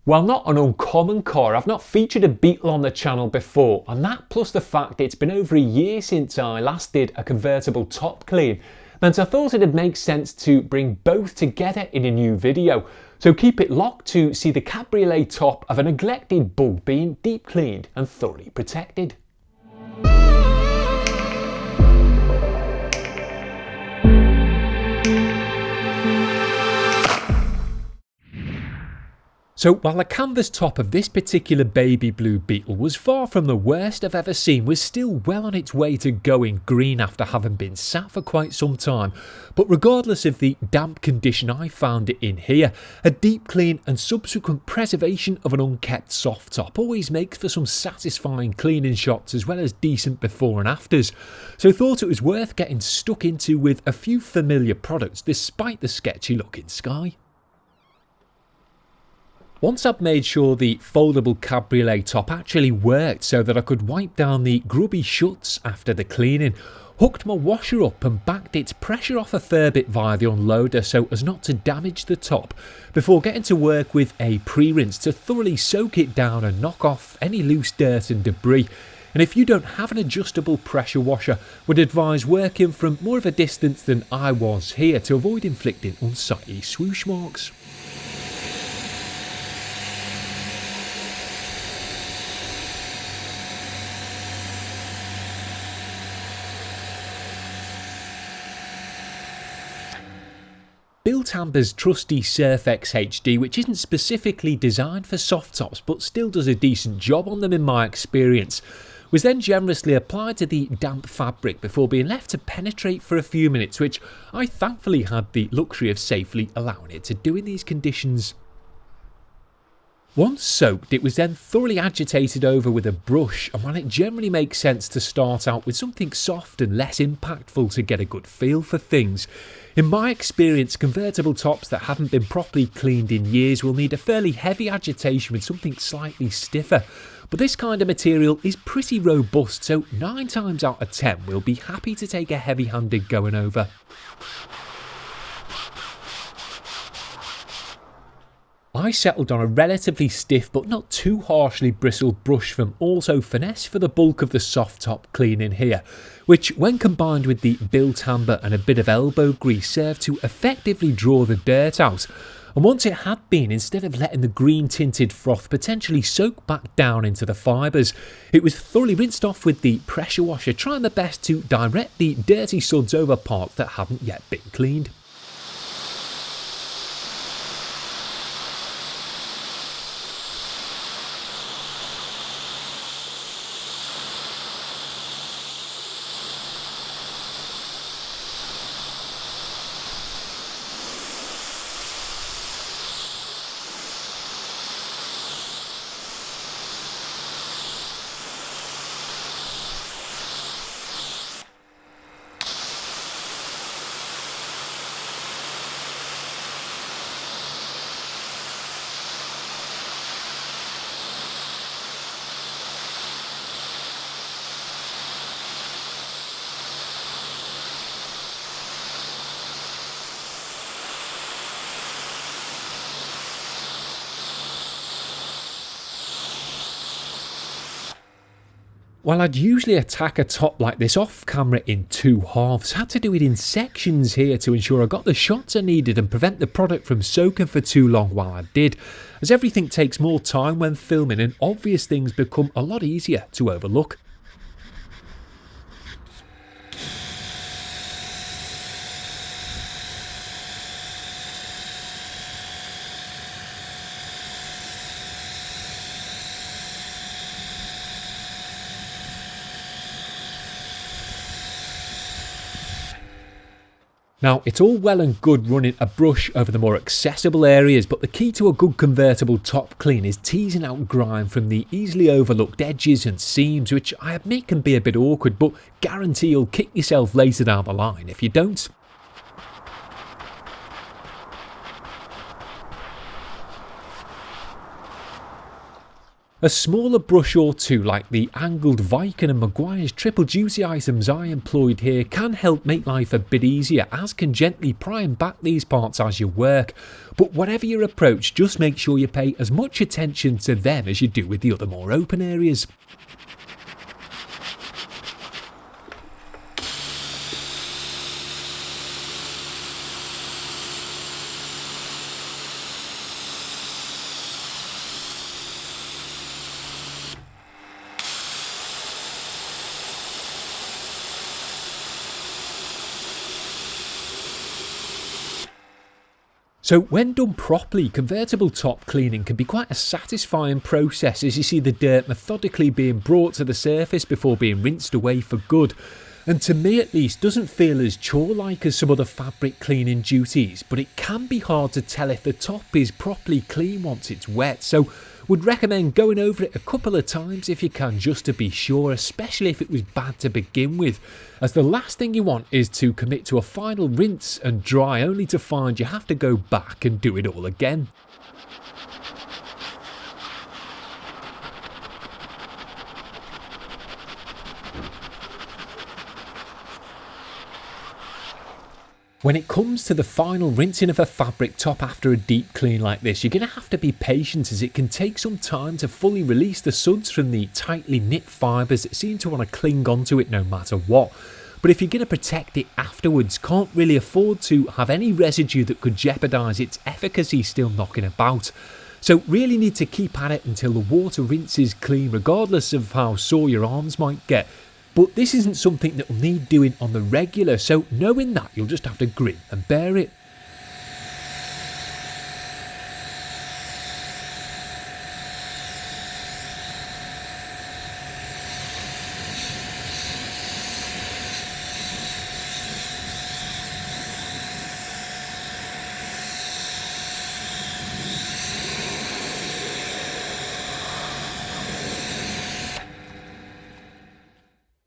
While not an uncommon car, I've not featured a Beetle on the channel before, and that plus the fact it's been over a year since I last did a convertible top clean meant I thought it'd make sense to bring both together in a new video. So keep it locked to see the Cabriolet top of a neglected bug being deep cleaned and thoroughly protected. So while the canvas top of this particular baby blue Beetle was far from the worst I've ever seen, was still well on its way to going green after having been sat for quite some time. But regardless of the damp condition I found it in here, a deep clean and subsequent preservation of an unkept soft top always makes for some satisfying cleaning shots as well as decent before and afters. So thought it was worth getting stuck into with a few familiar products despite the sketchy looking sky. Once I'd made sure the foldable Cabriolet top actually worked so that I could wipe down the grubby shuts after the cleaning, hooked my washer up and backed its pressure off a fair bit via the unloader so as not to damage the top, before getting to work with a pre-rinse to thoroughly soak it down and knock off any loose dirt and debris. And if you don't have an adjustable pressure washer, would advise working from more of a distance than I was here to avoid inflicting unsightly swoosh marks. Bilt Hamber's trusty Surfex HD, which isn't specifically designed for soft tops but still does a decent job on them in my experience, was then generously applied to the damp fabric before being left to penetrate for a few minutes, which I thankfully had the luxury of safely allowing it to do in these conditions. Once soaked, it was then thoroughly agitated over with a brush, and while it generally makes sense to start out with something soft and less impactful to get a good feel for things, in my experience convertible tops that haven't been properly cleaned in years will need a fairly heavy agitation with something slightly stiffer. But this kind of material is pretty robust, so 9 times out of 10 we'll be happy to take a heavy-handed going over. I settled on a relatively stiff but not too harshly bristled brush from also Finesse for the bulk of the soft top cleaning here, which when combined with the Bilt Hamber and a bit of elbow grease served to effectively draw the dirt out. And once it had been, instead of letting the green tinted froth potentially soak back down into the fibres, it was thoroughly rinsed off with the pressure washer, trying the best to direct the dirty suds over parts that hadn't yet been cleaned. While I'd usually attack a top like this off camera in 2 halves, had to do it in sections here to ensure I got the shots I needed and prevent the product from soaking for too long while I did, as everything takes more time when filming and obvious things become a lot easier to overlook. Now, it's all well and good running a brush over the more accessible areas, but the key to a good convertible top clean is teasing out grime from the easily overlooked edges and seams, which I admit can be a bit awkward, but guarantee you'll kick yourself later down the line if you don't. A smaller brush or two like the angled Vikan and Meguiars triple duty items I employed here can help make life a bit easier, as can gently pry and back these parts as you work. But whatever your approach, just make sure you pay as much attention to them as you do with the other more open areas. So when done properly, convertible top cleaning can be quite a satisfying process as you see the dirt methodically being brought to the surface before being rinsed away for good. And to me at least, doesn't feel as chore-like as some other fabric cleaning duties, but it can be hard to tell if the top is properly clean once it's wet, so would recommend going over it a couple of times if you can, just to be sure, especially if it was bad to begin with, as the last thing you want is to commit to a final rinse and dry only to find you have to go back and do it all again. When it comes to the final rinsing of a fabric top after a deep clean like this, you're going to have to be patient as it can take some time to fully release the suds from the tightly knit fibres that seem to want to cling onto it no matter what. But if you're going to protect it afterwards, can't really afford to have any residue that could jeopardise its efficacy still knocking about. So really need to keep at it until the water rinses clean, regardless of how sore your arms might get. But this isn't something that will need doing on the regular, so knowing that, you'll just have to grin and bear it.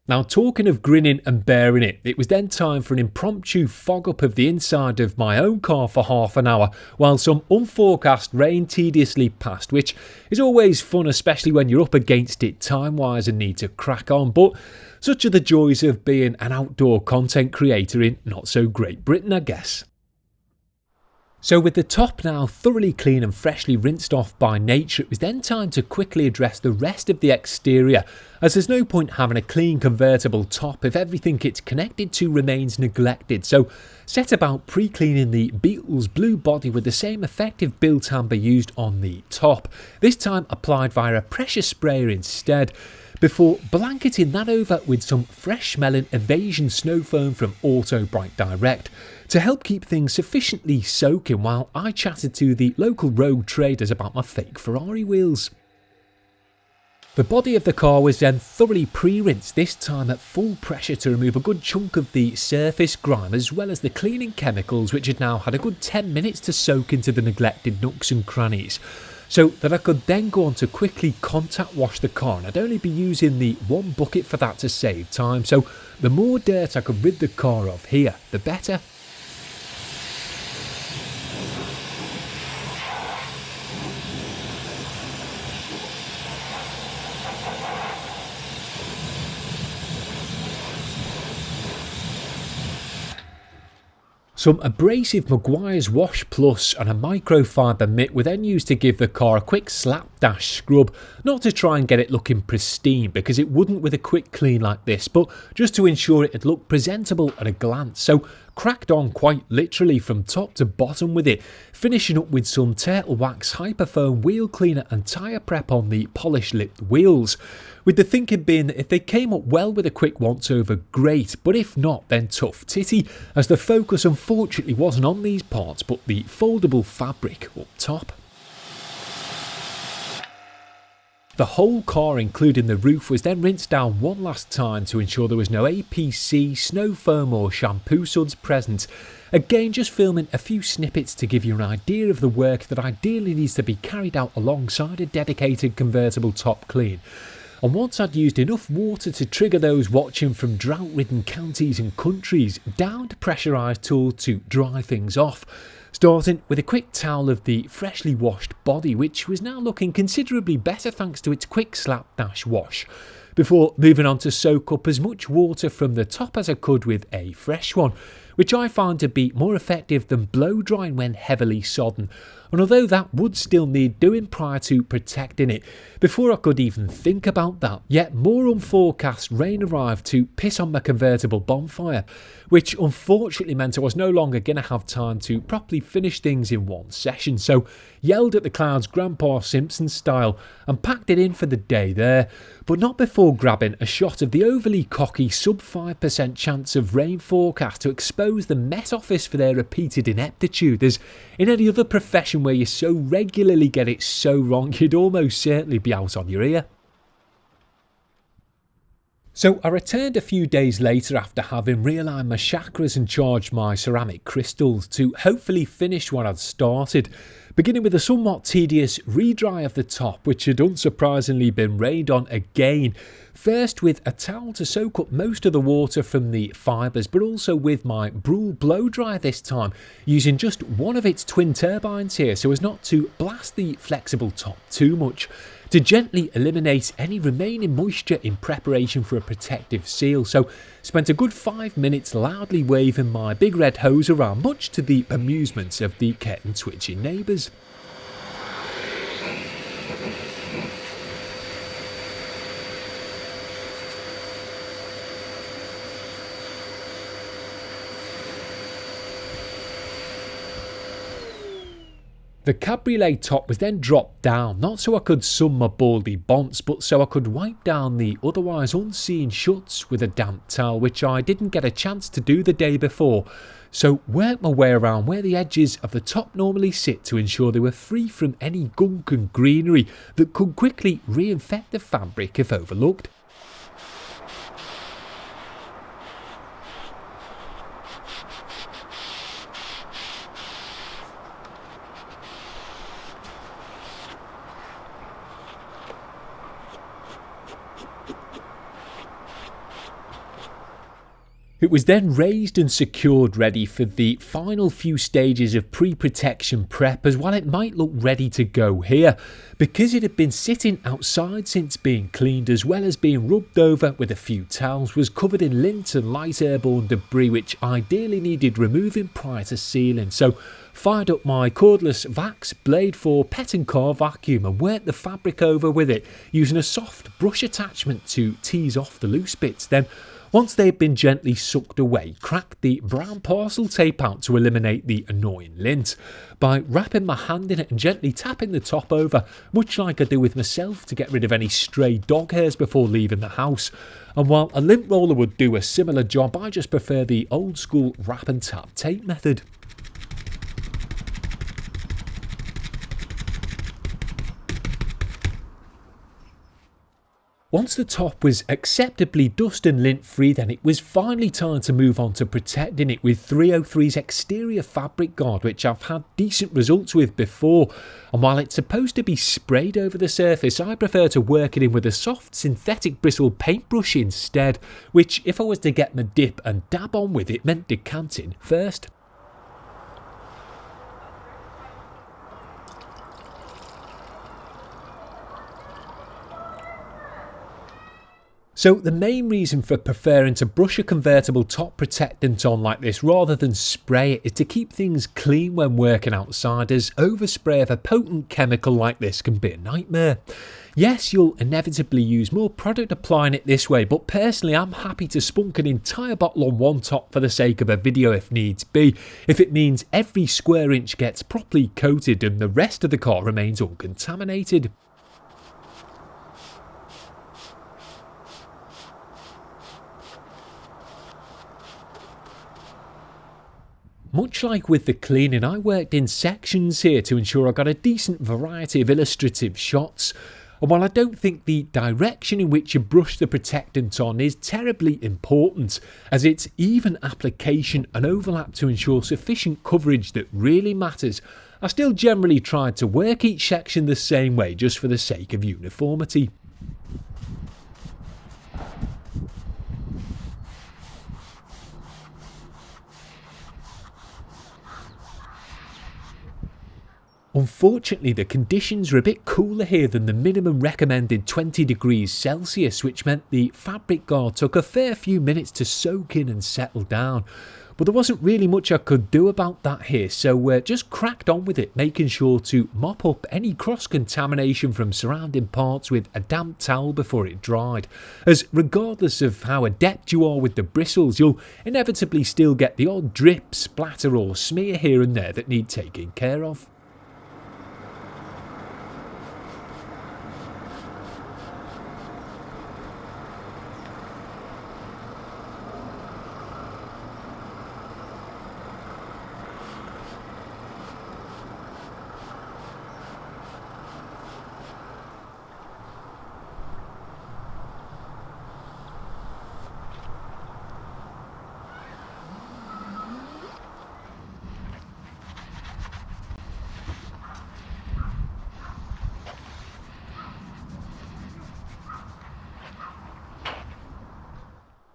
Now, talking of grinning and bearing it, it was then time for an impromptu fog up of the inside of my own car for half an hour while some unforecast rain tediously passed, which is always fun, especially when you're up against it time-wise and need to crack on. But such are the joys of being an outdoor content creator in not so Great Britain, I guess. So with the top now thoroughly clean and freshly rinsed off by nature, it was then time to quickly address the rest of the exterior, as there's no point having a clean convertible top if everything it's connected to remains neglected. So set about pre-cleaning the Bilt's blue body with the same effective Bilt Hamber used on the top, this time applied via a pressure sprayer instead, before blanketing that over with some fresh smelling evasion snow foam from Auto Bright Direct to help keep things sufficiently soaking while I chatted to the local rogue traders about my fake Ferrari wheels. The body of the car was then thoroughly pre-rinsed, this time at full pressure to remove a good chunk of the surface grime as well as the cleaning chemicals, which had now had a good 10 minutes to soak into the neglected nooks and crannies, so that I could then go on to quickly contact wash the car, and I'd only be using the one bucket for that to save time, so the more dirt I could rid the car of here, the better. Some abrasive Meguiars Wash Plus and a microfibre mitt were then used to give the car a quick slapdash scrub, not to try and get it looking pristine because it wouldn't with a quick clean like this, but just to ensure it would look presentable at a glance. So cracked on quite literally from top to bottom with it, finishing up with some Turtle Wax Hyperfoam wheel cleaner and tyre prep on the polished lipped wheels, with the thinking being that if they came up well with a quick once over, great, but if not, then tough titty, as the focus unfortunately wasn't on these parts but the foldable fabric up top. The whole car, including the roof, was then rinsed down one last time to ensure there was no APC, snow foam or shampoo suds present. Again, just filming a few snippets to give you an idea of the work that ideally needs to be carried out alongside a dedicated convertible top clean. And once I'd used enough water to trigger those watching from drought-ridden counties and countries, downed pressurised tool to dry things off. Starting with a quick towel of the freshly washed body, which was now looking considerably better thanks to its quick slapdash wash, before moving on to soak up as much water from the top as I could with a fresh one, which I found to be more effective than blow drying when heavily sodden. And although that would still need doing prior to protecting it, before I could even think about that, yet more unforecast rain arrived to piss on my convertible bonfire, which unfortunately meant I was no longer going to have time to properly finish things in one session, so yelled at the clouds Grandpa Simpson style and packed it in for the day there, but not before grabbing a shot of the overly cocky sub 5% chance of rain forecast to expose the Met Office for their repeated ineptitude, as in any other profession where you so regularly get it so wrong you'd almost certainly be out on your ear. So I returned a few days later after having realigned my chakras and charged my ceramic crystals to hopefully finish what I'd started, beginning with a somewhat tedious re-dry of the top, which had unsurprisingly been rained on again, first with a towel to soak up most of the water from the fibres, but also with my Bruhl blow dryer this time, using just one of its twin turbines here so as not to blast the flexible top too much, to gently eliminate any remaining moisture in preparation for a protective seal. So spent a good 5 minutes loudly waving my big red hose around, much to the amusement of the curtain twitching neighbours. The Cabriolet top was then dropped down, not so I could sun my baldy bonts, but so I could wipe down the otherwise unseen shuts with a damp towel, which I didn't get a chance to do the day before, so worked my way around where the edges of the top normally sit to ensure they were free from any gunk and greenery that could quickly reinfect the fabric if overlooked. It was then raised and secured ready for the final few stages of pre-protection prep, as while it might look ready to go here, because it had been sitting outside since being cleaned, as well as being rubbed over with a few towels, was covered in lint and light airborne debris which ideally needed removing prior to sealing, so fired up my cordless VAX Blade for Pet Car vacuum and worked the fabric over with it, using a soft brush attachment to tease off the loose bits. Then once they had been gently sucked away, cracked the brown parcel tape out to eliminate the annoying lint by wrapping my hand in it and gently tapping the top over, much like I do with myself to get rid of any stray dog hairs before leaving the house. And while a lint roller would do a similar job, I just prefer the old school wrap and tap tape method. Once the top was acceptably dust and lint free, then it was finally time to move on to protecting it with 303's exterior fabric guard, which I've had decent results with before. And while it's supposed to be sprayed over the surface, I prefer to work it in with a soft synthetic bristle paintbrush instead, which if I was to get my dip and dab on with it meant decanting first. So the main reason for preferring to brush a convertible top protectant on like this rather than spray it is to keep things clean when working outside, as overspray of a potent chemical like this can be a nightmare. Yes, you'll inevitably use more product applying it this way, but personally I'm happy to spunk an entire bottle on one top for the sake of a video if needs be, if it means every square inch gets properly coated and the rest of the car remains uncontaminated. Much like with the cleaning, I worked in sections here to ensure I got a decent variety of illustrative shots. And while I don't think the direction in which you brush the protectant on is terribly important, as it's even application and overlap to ensure sufficient coverage that really matters, I still generally tried to work each section the same way just for the sake of uniformity. Unfortunately, the conditions were a bit cooler here than the minimum recommended 20 degrees Celsius, which meant the fabric guard took a fair few minutes to soak in and settle down. But there wasn't really much I could do about that here, so just cracked on with it, making sure to mop up any cross-contamination from surrounding parts with a damp towel before it dried, as regardless of how adept you are with the bristles, you'll inevitably still get the odd drip, splatter or smear here and there that need taking care of.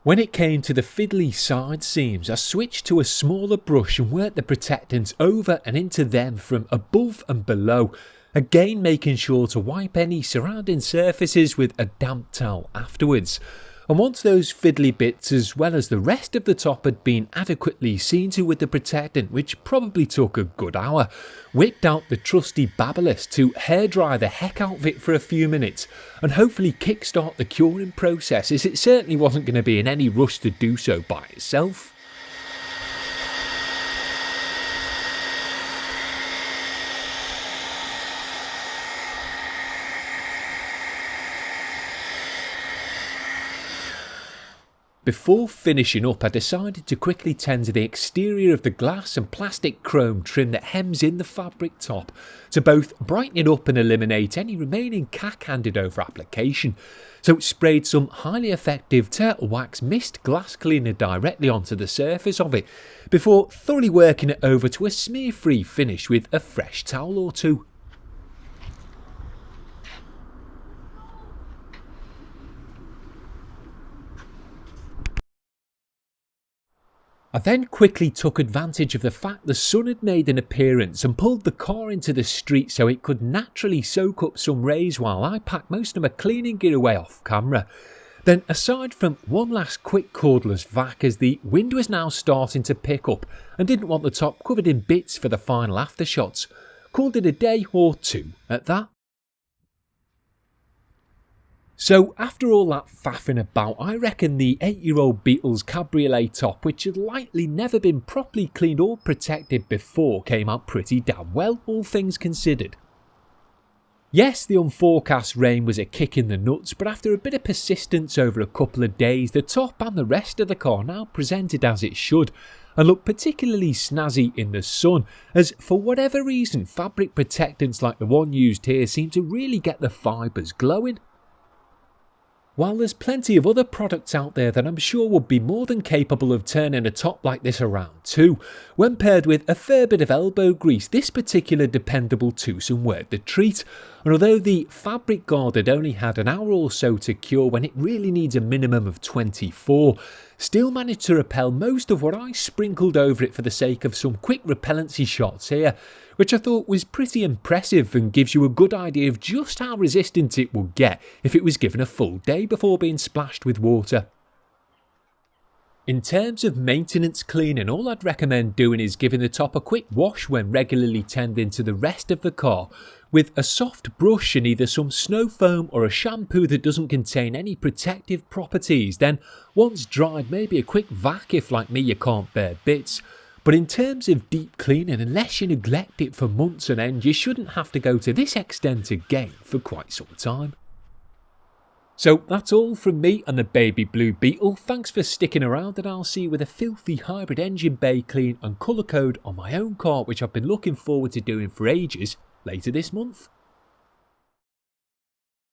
When it came to the fiddly side seams, I switched to a smaller brush and worked the protectants over and into them from above and below, again making sure to wipe any surrounding surfaces with a damp towel afterwards. And once those fiddly bits as well as the rest of the top had been adequately seen to with the protectant, which probably took a good hour, whipped out the trusty Babyliss to hairdry the heck out of it for a few minutes and hopefully kickstart the curing process, as it certainly wasn't going to be in any rush to do so by itself. Before finishing up, I decided to quickly tend to the exterior of the glass and plastic chrome trim that hems in the fabric top to both brighten it up and eliminate any remaining cack handed over application. So sprayed some highly effective turtle wax mist glass cleaner directly onto the surface of it before thoroughly working it over to a smear free finish with a fresh towel or two. I then quickly took advantage of the fact the sun had made an appearance and pulled the car into the street so it could naturally soak up some rays while I packed most of my cleaning gear away off camera. Then, aside from one last quick cordless vac, as the wind was now starting to pick up and didn't want the top covered in bits for the final aftershots, called it a day or two at that. So after all that faffing about, I reckon the 8-year-old Beetle's Cabriolet top, which had likely never been properly cleaned or protected before, came out pretty damn well, all things considered. Yes, the unforecast rain was a kick in the nuts, but after a bit of persistence over a couple of days, the top and the rest of the car now presented as it should, and looked particularly snazzy in the sun, as for whatever reason fabric protectants like the one used here seem to really get the fibres glowing. While there's plenty of other products out there that I'm sure would be more than capable of turning a top like this around too, when paired with a fair bit of elbow grease, this particular dependable twosome worked the treat. And although the fabric guard had only had an hour or so to cure when it really needs a minimum of 24, still managed to repel most of what I sprinkled over it for the sake of some quick repellency shots here, which I thought was pretty impressive and gives you a good idea of just how resistant it would get if it was given a full day before being splashed with water. In terms of maintenance cleaning, all I'd recommend doing is giving the top a quick wash when regularly tending to the rest of the car with a soft brush and either some snow foam or a shampoo that doesn't contain any protective properties. Then once dried, maybe a quick vac if like me you can't bear bits. But in terms of deep cleaning, unless you neglect it for months on end, you shouldn't have to go to this extent again for quite some time. So that's all from me and the baby blue Beetle. Thanks for sticking around, and I'll see you with a filthy hybrid engine bay clean and colour code on my own car, which I've been looking forward to doing for ages, later this month.